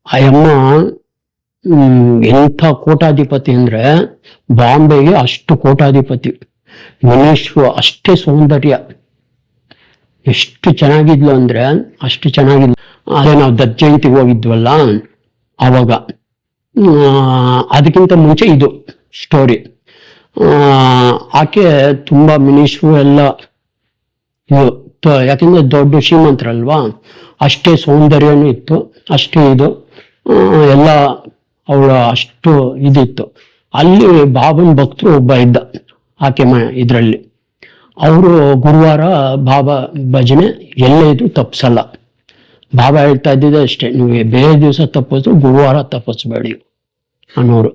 ಅಯ್ಯಮ್ಮ ಎಂಥ ಕೋಟಾಧಿಪತಿ ಅಂದ್ರೆ ಬಾಂಬೆಗೆ ಅಷ್ಟು ಕೋಟಾಧಿಪತಿ. ಮನುಷ್ಯರು ಅಷ್ಟೇ ಸೌಂದರ್ಯ, ಎಷ್ಟು ಚೆನ್ನಾಗಿದ್ಲು ಅಂದ್ರೆ ಅಷ್ಟು ಚೆನ್ನಾಗಿದ್ಲು. ಅದೇ ನಾವು ದತ್ತ ಜಯಂತಿಗೆ ಹೋಗಿದ್ವಲ್ಲ ಆವಾಗ, ಅದಕ್ಕಿಂತ ಮುಂಚೆ ಇದು ಸ್ಟೋರಿ. ಆಕೆ ತುಂಬಾ ಮಿನಿಸ್ಟ್ರು ಎಲ್ಲ ಯಾಕಂದ್ರೆ ದೊಡ್ಡ ಶ್ರೀಮಂತರಲ್ವಾ, ಅಷ್ಟೇ ಸೌಂದರ್ಯನೂ ಇತ್ತು, ಅಷ್ಟೇ ಇದು ಎಲ್ಲ ಅವಳ ಅಷ್ಟು ಇದಿತ್ತು. ಅಲ್ಲಿ ಬಾಬನ್ ಭಕ್ತರು ಒಬ್ಬ ಇದ್ದ ಆಕೆ ಇದರಲ್ಲಿ. ಅವರು ಗುರುವಾರ ಬಾಬಾ ಭಜನೆ ಎಲ್ಲೇ ಇದ್ರು ತಪ್ಸಲ್ಲ. ಬಾಬಾ ಹೇಳ್ತಾ ಇದ್ದಿದ್ದೆ ಅಷ್ಟೇ, ನೀವು ಬೇರೆ ದಿವಸ ತಪ್ಪಿದ್ರು ಗುರುವಾರ ತಪ್ಪಿಸ್ಬೇಡಿ ಅನ್ನೋರು.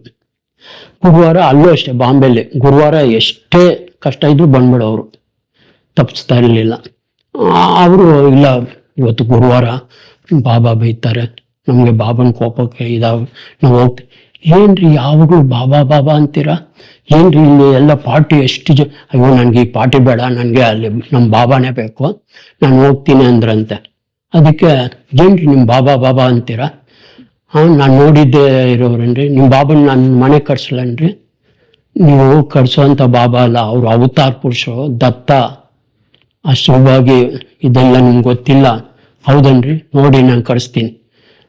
ಗುರುವಾರ ಅಲ್ಲೂ ಅಷ್ಟೇ, ಬಾಂಬೆಲಿ ಗುರುವಾರ ಎಷ್ಟೇ ಕಷ್ಟ ಇದ್ರು ಬಂದ್ಬಿಡೋರು, ತಪ್ಪಿಸ್ತಾ ಇರಲಿಲ್ಲ. ಅವರು ಇಲ್ಲ ಇವತ್ತು ಗುರುವಾರ ಬಾಬಾ ಬೈತಾರೆ, ನಮಗೆ ಬಾಬನ ಕೋಪಕ್ಕೆ ಇದಾವೆ, ನಾವು ಹೋಗ್ತೀವಿ. ಏನ್ರಿ ಯಾವಾಗಲೂ ಬಾಬಾ ಬಾಬಾ ಅಂತೀರಾ, ಏನ್ರಿ ಇಲ್ಲಿ ಎಲ್ಲ ಪಾರ್ಟಿ ಎಷ್ಟು ಅಯ್ಯೋ ನನ್ಗೆ ಈ ಪಾರ್ಟಿ ಬೇಡ, ನನಗೆ ಅಲ್ಲಿ ನಮ್ಮ ಬಾಬಾನೇ ಬೇಕು, ನಾನು ಹೋಗ್ತೀನಿ ಅಂದ್ರಂತೆ. ಅದಕ್ಕೆ ಏನ್ರಿ ನಿಮ್ಮ ಬಾಬಾ ಬಾಬಾ ಅಂತೀರಾ? ನಾನು ನೋಡಿದ್ದೇ ಇರೋರೇನ್ರಿ, ನಿಮ್ಮ ಬಾಬನ ನನ್ನ ಮನೆ ಕಟ್ಸಲನ್ರಿ? ನೀವು ಕಟ್ಸೋಂಥ ಬಾಬಾ ಅಲ್ಲ, ಅವರು ಅವತಾರ ಪುರುಷರು, ದತ್ತ, ಅಷ್ಟುವಾಗಿ ಇದೆಲ್ಲ ನಿಮ್ಗೆ ಗೊತ್ತಿಲ್ಲ. ಹೌದನ್ರಿ, ನೋಡಿ ನಾನು ಕಳಿಸ್ತೀನಿ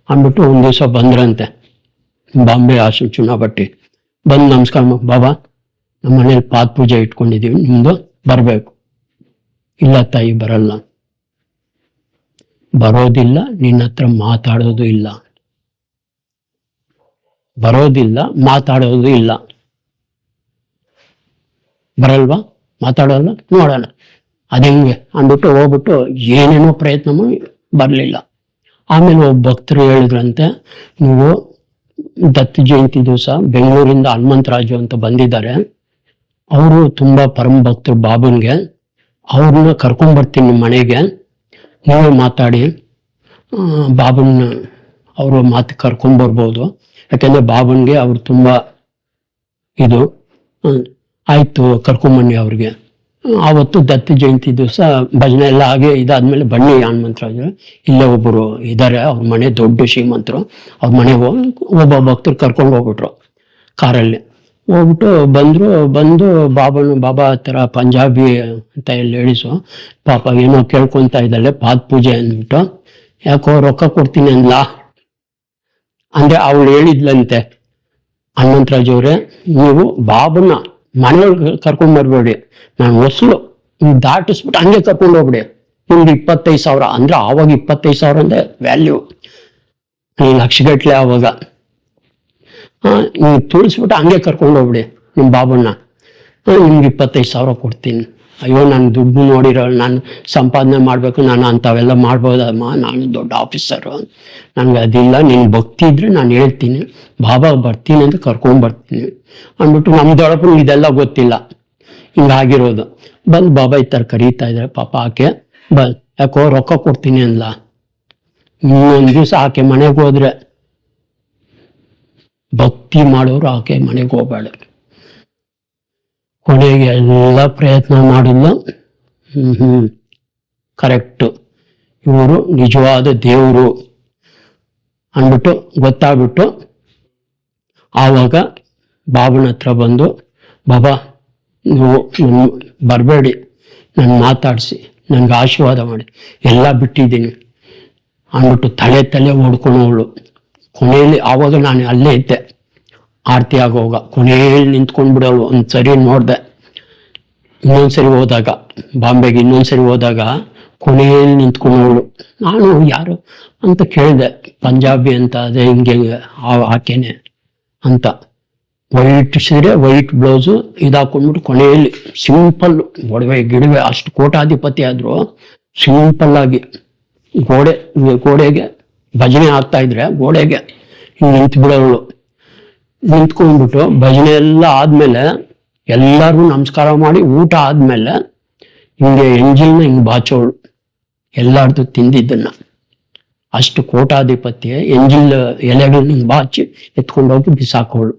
ಅಂದ್ಬಿಟ್ಟು ಒಂದು ದಿವಸ ಬಂದ್ರಂತೆ ಬಾಂಬೆ ಆಶ್ರಮ ಚುನಾಪಟ್ಟಿ. ಬಂದು ನಮಸ್ಕಾರ ಬಾಬಾ, ನಮ್ಮ ಮನೇಲಿ ಪಾದ ಪೂಜೆ ಇಟ್ಕೊಂಡಿದ್ದೀವಿ, ನಿಮ್ದು ಬರಬೇಕು. ಇಲ್ಲ ತಾಯಿ ಬರಲ್ಲ, ಬರೋದಿಲ್ಲ, ನಿನ್ನ ಹತ್ರ ಮಾತಾಡೋದು ಇಲ್ಲ, ಬರೋದಿಲ್ಲ ಮಾತಾಡೋದು ಇಲ್ಲ. ಬರಲ್ವಾ, ಮಾತಾಡೋಲ್ಲ, ನೋಡೋಣ ಅದಂಗೆ ಅಂದ್ಬಿಟ್ಟು ಹೋಗ್ಬಿಟ್ಟು ಏನೇನೋ ಪ್ರಯತ್ನ ಮಾಡಿ ಬರಲಿಲ್ಲ. ಆಮೇಲೆ ಒಬ್ಬ ಭಕ್ತರು ಹೇಳಿದ್ರಂತೆ, ನೀವು ದತ್ತ ಜಯಂತಿ ದಿವಸ ಬೆಂಗಳೂರಿಂದ ಹನುಮಂತರಾಜು ಅಂತ ಬಂದಿದ್ದಾರೆ, ಅವರು ತುಂಬಾ ಪರಮ ಭಕ್ತರು ಬಾಬನ್ಗೆ, ಅವ್ರನ್ನ ಕರ್ಕೊಂಡ್ಬರ್ತೀನಿ ನಿಮ್ಮ ಮನೆಗೆ, ನೀವೇ ಮಾತಾಡಿ ಬಾಬನ್ನ ಅವರು ಮಾತು ಕರ್ಕೊಂಡ್ಬರ್ಬೋದು, ಯಾಕೆಂದ್ರೆ ಬಾಬನ್ಗೆ ಅವ್ರು ತುಂಬಾ ಇದು. ಆಯ್ತು ಕರ್ಕೊಂಬನ್ನಿ ಅವ್ರಿಗೆ. ಆವತ್ತು ದತ್ತ ಜಯಂತಿ ದಿವಸ ಭಜನೆ ಎಲ್ಲ ಹಾಗೆ ಇದಾದ್ಮೇಲೆ ಬನ್ನಿ ಹನುಮಂತರಾಜು, ಇಲ್ಲೇ ಒಬ್ಬರು ಇದ್ದಾರೆ, ಅವ್ರ ಮನೆ ದೊಡ್ಡ ಶ್ರೀಮಂತರು, ಅವ್ರ ಮನೆಗೆ ಹೋಗಿ ಒಬ್ಬ ಭಕ್ತರು ಕರ್ಕೊಂಡು ಹೋಗ್ಬಿಟ್ರು ಕಾರಲ್ಲಿ. ಹೋಗ್ಬಿಟ್ಟು ಬಂದು ಬಾಬಾ ಹತ್ರ ಪಂಜಾಬಿ ಅಂತ ಎಲ್ಲ ಹೇಳಿಸು, ಪಾಪ ಏನೋ ಕೇಳ್ಕೊಂತ ಇದ್ದಾಳೆ ಪಾದ ಪೂಜೆ ಅಂದ್ಬಿಟ್ಟು. ಯಾಕೋ ರೊಕ್ಕ ಕೊಡ್ತೀನಿ ಅಂದ್ಲಾ ಅಂದ್ರೆ ಅವಳು ಹೇಳಿದ್ಲಂತೆ, ಹನುಮಂತರಾಜ್ ಅವರೇ ನೀವು ಬಾಬನ ಮನೆಯೊಳಗೆ ಕರ್ಕೊಂಡ್ ಬರ್ಬೇಡಿ, ನಾನು ಹೊಸಲು ದಾಟಿಸ್ಬಿಟ್ಟು ಹಂಗೆ ಕರ್ಕೊಂಡು ಹೋಗ್ಬಿಡಿ, ನಿಮ್ಗೆ 25,000 ಅಂದ್ರೆ ಆವಾಗ 25,000 ಅಂದ್ರೆ ವ್ಯಾಲ್ಯೂ, ಲಕ್ಷಗಟ್ಲೆ ಆವಾಗ. ನೀವು ತುಳಿಸ್ಬಿಟ್ಟು ಹಂಗೆ ಕರ್ಕೊಂಡು ಹೋಗ್ಬಿಡಿ ನಿಮ್ಮ ಬಾಬನ್ನ, ನಿಮ್ಗೆ 25,000 ಕೊಡ್ತೀನಿ. ಅಯ್ಯೋ ನಾನು ದುಡ್ಡು ನೋಡಿರೋ, ನಾನು ಸಂಪಾದನೆ ಮಾಡ್ಬೇಕು, ನಾನು ಅಂಥವೆಲ್ಲ ಮಾಡ್ಬೋದಮ್ಮ, ನಾನು ದೊಡ್ಡ ಆಫೀಸರು, ನನಗೆ ಅದಿಲ್ಲ, ನಿನ್ ಭಕ್ತಿ ಇದ್ರೆ ನಾನು ಹೇಳ್ತೀನಿ, ಬಾಬಾ ಬರ್ತೀನಿ ಅಂತ ಕರ್ಕೊಂಡ್ಬರ್ತೀನಿ ಅಂದ್ಬಿಟ್ಟು. ನಮ್ದೊಳಪು ಇದೆಲ್ಲ ಗೊತ್ತಿಲ್ಲ, ಹಿಂಗಾಗಿರೋದು. ಬಂದು ಬಾಬಾ ಈ ಥರ ಕರೀತಾ ಇದ್ದಾರೆ, ಪಾಪ ಆಕೆ ಯಾಕೋ ರೊಕ್ಕ ಕೊಡ್ತೀನಿ ಅಂದ್ಲ. ಇನ್ನೊಂದು ದಿವಸ ಆಕೆ ಮನೆಗೆ ಹೋದ್ರೆ, ಭಕ್ತಿ ಮಾಡೋರು ಆಕೆ ಮನೆಗೆ ಹೋಗ್ಬೇಡ. ಕೊನೆಗೆ ಎಲ್ಲ ಪ್ರಯತ್ನ ಮಾಡಿಲ್ಲ, ಕರೆಕ್ಟು, ಇವರು ನಿಜವಾದ ದೇವರು ಅಂದ್ಬಿಟ್ಟು ಗೊತ್ತಾಗ್ಬಿಟ್ಟು ಆವಾಗ ಬಾಬನ ಹತ್ರ ಬಂದು, ಬಾಬಾ ನೀವು ಬರಬೇಡಿ, ನಾನು ಮಾತಾಡಿಸಿ ನನಗೆ ಆಶೀರ್ವಾದ ಮಾಡಿ, ಎಲ್ಲ ಬಿಟ್ಟಿದ್ದೀನಿ ಅಂದ್ಬಿಟ್ಟು ತಲೆ ಓಡ್ಕೊಳೋವಳು. ಕೊನೆಯಲ್ಲಿ ಆವಾಗ ನಾನು ಅಲ್ಲೇ ಇದ್ದೆ, ಆರತಿ ಆಗೋವಾಗ ಕೊನೆಯಲ್ಲಿ ನಿಂತ್ಕೊಂಡ್ಬಿಡೋಳು. ಒಂದ್ಸರಿ ನೋಡ್ದೆ, ಇನ್ನೊಂದ್ಸರಿ ಹೋದಾಗ ಬಾಂಬೆಗೆ ಇನ್ನೊಂದ್ಸರಿ ಹೋದಾಗ ಕೊನೆಯಲ್ಲಿ ನಿಂತ್ಕೊಂಡವಳು. ನಾನು ಯಾರು ಅಂತ ಕೇಳಿದೆ, ಪಂಜಾಬಿ ಅಂತ, ಅದೇ ಹಿಂಗೆ ಆಕೆನೆ ಅಂತ. ವೈಟ್ ಸೀರೆ ವೈಟ್ ಬ್ಲೌಸು ಇದಾಕೊಂಡ್ಬಿಟ್ಟು ಕೊನೆಯಲ್ಲಿ ಸಿಂಪಲ್ ಒಡವೆ ಗಿಡವೆ, ಅಷ್ಟು ಕೋಟಾಧಿಪತಿ ಆದ್ರು ಸಿಂಪಲ್ ಆಗಿ ಗೋಡೆಗೆ ಭಜನೆ ಆಗ್ತಾ ಇದ್ರೆ ಗೋಡೆಗೆ ಹಿಂಗೆ ನಿಂತು ಬಿಡೋಳು. ನಿಂತ್ಕೊಂಡ್ಬಿಟ್ಟು ಭಜನೆ ಎಲ್ಲ ಆದ್ಮೇಲೆ ಎಲ್ಲರೂ ನಮಸ್ಕಾರ ಮಾಡಿ ಊಟ ಆದ್ಮೇಲೆ ಹಿಂಗೆ ಎಂಜಿಲ್ನ ಹಿಂಗೆ ಬಾಚೋಳು, ಎಲ್ಲಾರ್ದು ತಿಂದಿದ್ದನ್ನ. ಅಷ್ಟು ಕೋಟಾಧಿಪತಿ ಎಂಜಿಲ್ ಎಲೆಗಳನ್ನ ಹಿಂಗೆ ಬಾಚಿ ಎತ್ಕೊಂಡೋಗಿ ಬಿಸಾಕೋಳು.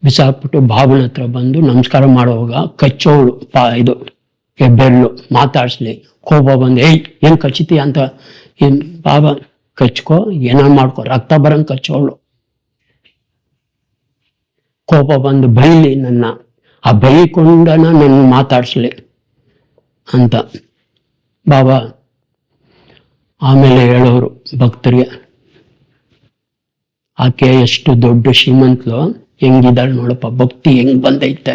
ಬಿಸಾಕ್ಬಿಟ್ಟು ಬಾಬನ ಹತ್ರ ಬಂದು ನಮಸ್ಕಾರ ಮಾಡುವಾಗ ಕಚ್ಚೋಳು, ಇದು ಬೆರಳು ಮಾತಾಡ್ಸ್ಲಿ. ಕೋಪ ಬಂದು ಏನ್ ಕಚ್ಚಿತಿ ಅಂತ. ಬಾಬಾ ಕಚ್ಕೋ, ಏನೋ ಮಾಡ್ಕೊ, ರಕ್ತ ಬರಂಗ್ ಕಚ್ಚೋಳು. ಕೋಪ ಬಂದು ಬೈಲಿ ನನ್ನ, ಆ ಬೈಕೊಂಡನ ನನ್ನ ಮಾತಾಡ್ಸ್ಲಿ ಅಂತ ಬಾಬಾ ಆಮೇಲೆ ಹೇಳೋರು ಭಕ್ತರಿಗೆ, ಆಕೆ ಎಷ್ಟು ದೊಡ್ಡ ಶ್ರೀಮಂತಲು, ಹೆಂಗಿದ್ದಾಳೆ ನೋಡಪ್ಪ, ಭಕ್ತಿ ಹೆಂಗ್ ಬಂದೈತೆ.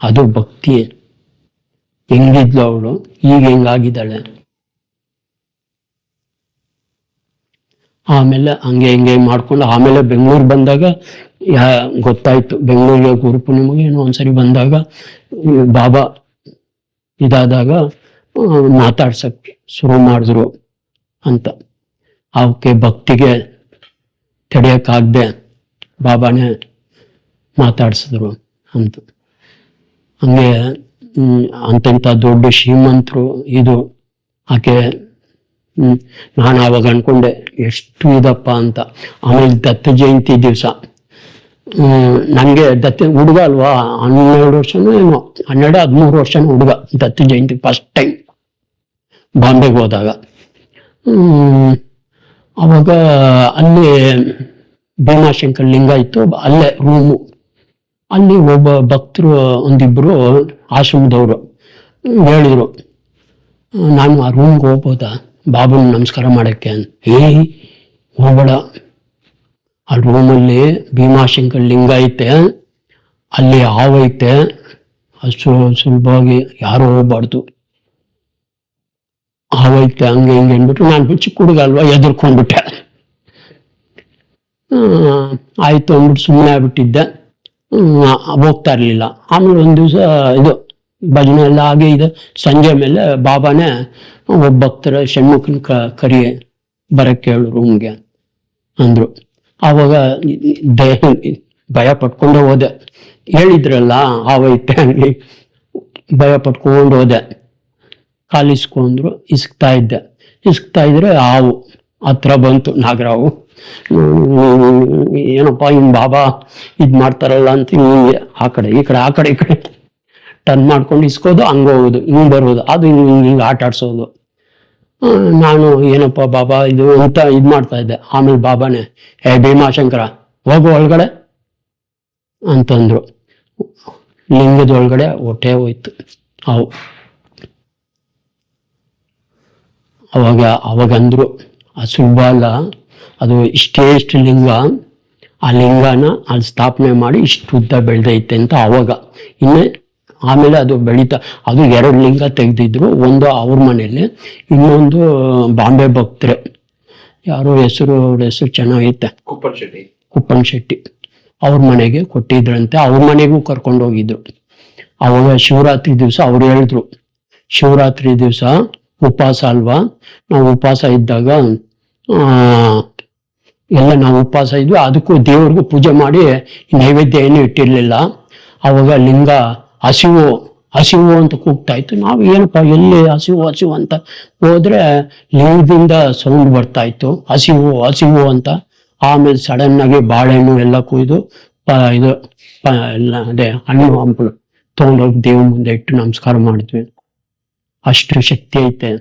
ಅದು ಭಕ್ತಿ. ಹೆಂಗಿದ್ಲು ಅವಳು, ಈಗ ಹೆಂಗಾಗಿದ್ದಾಳೆ. ಆಮೇಲೆ ಹಂಗೆ ಹಿಂಗೆ ಮಾಡ್ಕೊಂಡು ಆಮೇಲೆ ಬೆಂಗಳೂರು ಬಂದಾಗ ಗೊತ್ತಾಯ್ತು. ಬೆಂಗಳೂರಿಗೆ ಗುರುಪೂರ್ಣಿಮೆಗೆ ಏನೋ ಒಂದ್ಸರಿ ಬಂದಾಗ ಬಾಬಾ ಇದಾದಾಗ ಮಾತಾಡ್ಸಕ್ಕೆ ಶುರು ಮಾಡಿದ್ರು ಅಂತ. ಅವಕ್ಕೆ ಭಕ್ತಿಗೆ ತಡೆಯಕ್ಕಾಗದೆ ಬಾಬಾನೇ ಮಾತಾಡ್ಸಿದ್ರು ಅಂತ. ಹಂಗೆ ಅಂತಂತ ದೊಡ್ಡ ಶ್ರೀಮಂತರು ಇದು ಆಕೆ. ನಾನು ಆವಾಗ ಅನ್ಕೊಂಡೆ ಎಷ್ಟು ಇದಪ್ಪ ಅಂತ. ಆಮೇಲೆ ದತ್ತ ಜಯಂತಿ ದಿವಸ ನನಗೆ ಹುಡುಗ ಅಲ್ವಾ, 12 ವರ್ಷನೋ ಏನೋ, 12-13 ವರ್ಷನೋ ಹುಡುಗ. ದತ್ತ ಜಯಂತಿ ಫಸ್ಟ್ ಟೈಮ್ ಬಾಂಬೆಗೆ ಹೋದಾಗ ಅವಾಗ ಅಲ್ಲಿ ಭೀಮಾಶಂಕರ್ ಲಿಂಗ ಇತ್ತು, ಅಲ್ಲೇ ರೂಮು. ಅಲ್ಲಿ ಒಬ್ಬ ಭಕ್ತರು ಒಂದಿಬ್ರು ಆಶ್ರಮದವರು ಹೇಳಿದ್ರು, ನಾನು ಆ ರೂಮ್ಗೆ ಹೋಗ್ಬೋದಾ ಬಾಬನ ನಮಸ್ಕಾರ ಮಾಡಕ್ಕೆ ಅಂತ. ಹೋಗ್ಬೇಡ, ಆ ರೂಮಲ್ಲಿ ಭೀಮಾಶಂಕರ್ ಲಿಂಗ ಐತೆ, ಅಲ್ಲಿ ಹಾವೈತೆ, ಅಷ್ಟು ಸುಲಭವಾಗಿ ಯಾರು ಹೋಗ್ಬಾರ್ದು, ಹಾವೈತೆ ಹಂಗೆ ಹಿಂಗೆ ಅಂದ್ಬಿಟ್ಟು ನಾನು ಚಿಕ್ಕ ಹುಡುಗ ಅಲ್ವಾ ಎದುರ್ಕೊಂಡ್ಬಿಟ್ಟೆ. ಆಯ್ತು ಅಂದ್ಬಿಟ್ಟು ಸುಮ್ಮನೆ ಆಗ್ಬಿಟ್ಟಿದ್ದೆ, ಹೋಗ್ತಾ ಇರ್ಲಿಲ್ಲ. ಆಮೇಲೆ ಒಂದು ದಿವಸ ಇದು ಭಜನೆ ಎಲ್ಲ ಹಾಗೆ ಇದೆ, ಸಂಜೆ ಮೇಲೆ ಬಾಬಾನೇ ಒಬ್ಬ ಭಕ್ತರ ಷಣ್ಮುಖನ ಕರಿ ಬರಕ್ಕೆ ಹೇಳು ರೂಮ್ಗೆ ಅಂದ್ರು. ಆವಾಗ ಭಯ ಪಟ್ಕೊಂಡು ಹೋದೆ. ಹೇಳಿದ್ರಲ್ಲ ಹಾವೈತೆ ಹಂಗೆ, ಭಯ ಪಟ್ಕೊಂಡು ಹೋದೆ. ಕಾಲಿಸ್ಕೊಂಡ್ರು, ಇಸ್ಕ್ತಾ ಇದ್ರೆ ಹಾವು ಹತ್ರ ಬಂತು, ನಾಗರಾವು. ಏನಪ್ಪ ಹಿಂಗ್ ಬಾಬಾ ಇದ್ ಮಾಡ್ತಾರಲ್ಲ ಅಂತ ಹಿಂಗೆ ಆ ಕಡೆ ಈ ಕಡೆ ಟರ್ನ್ ಮಾಡ್ಕೊಂಡು ಇಸ್ಕೋದು, ಹಂಗೋಗೋದು, ಹಿಂಗ್ ಬರೋದು, ಅದು ಹಿಂಗೆ ಆಟ ಆಡ್ಸೋದು. ನಾನು ಏನಪ್ಪ ಬಾಬಾ ಇದು ಅಂತ ಇದ್ ಮಾಡ್ತಾ ಇದ್ದೆ. ಆಮೇಲೆ ಬಾಬಾನೇ, ಭೀಮಾಶಂಕರ ಹೋಗು ಒಳಗಡೆ ಅಂತಂದ್ರು. ಲಿಂಗದ ಒಳಗಡೆ ಹೊಟ್ಟೆ ಹೋಯ್ತು ಅವು. ಅವಾಗಂದ್ರು ಸುಲಭ ಅಲ್ಲ, ಅದು ಇಷ್ಟು ಲಿಂಗ, ಆ ಲಿಂಗನ ಅಲ್ಲಿ ಸ್ಥಾಪನೆ ಮಾಡಿ ಇಷ್ಟು ಉದ್ದ ಬೆಳೆದೈತೆ ಅಂತ. ಅವಾಗ ಆಮೇಲೆ ಅದು ಬೆಳೀತಾ, ಅದು 2 ಲಿಂಗ ತೆಗೆದಿದ್ರು. ಒಂದು ಅವ್ರ ಮನೇಲಿ, ಇನ್ನೊಂದು ಬಾಂಬೆ ಭಕ್ತರೆ, ಯಾರೋ ಹೆಸರು ಚೆನ್ನಾಗೈತೆ, ಕುಪ್ಪನ್ ಶೆಟ್ಟಿ, ಅವ್ರ ಮನೆಗೆ ಕೊಟ್ಟಿದ್ರಂತೆ. ಅವ್ರ ಮನೆಗೂ ಕರ್ಕೊಂಡು ಹೋಗಿದ್ರು. ಅವಾಗ ಶಿವರಾತ್ರಿ ದಿವಸ ಅವ್ರು ಹೇಳಿದ್ರು, ಶಿವರಾತ್ರಿ ದಿವಸ ಉಪವಾಸ ಅಲ್ವಾ, ನಾವು ಉಪವಾಸ ಇದ್ದಾಗ ಎಲ್ಲ ನಾವು ಉಪವಾಸ ಇದ್ವಿ, ಅದಕ್ಕೂ ದೇವ್ರಿಗೂ ಪೂಜೆ ಮಾಡಿ ನೈವೇದ್ಯ ಏನು ಇಟ್ಟಿರ್ಲಿಲ್ಲ. ಅವಾಗ ಲಿಂಗ ಹಸಿವು ಅಂತ ಕೂಗ್ತಾ ಇತ್ತು. ನಾವು ಏನಪ್ಪ ಎಲ್ಲಿ ಹಸಿವು ಅಂತ ಹೋದ್ರೆ ಲಿಂಗದಿಂದ ಸೌಂಡ್ ಬರ್ತಾ ಇತ್ತು, ಹಸಿವು ಅಂತ. ಆಮೇಲೆ ಸಡನ್ ಆಗಿ ಬಾಳೆಹಣ್ಣು ಎಲ್ಲ ಕುಯ್ದು ಎಲ್ಲ ಅದೇ ಹಣ್ಣು ಹಂಪಲು ತಗೊಂಡೋಗಿ ದೇವ್ರ ಮುಂದೆ ಇಟ್ಟು ನಮಸ್ಕಾರ ಮಾಡಿದ್ವಿ. ಅಷ್ಟು ಶಕ್ತಿ ಐತೆ.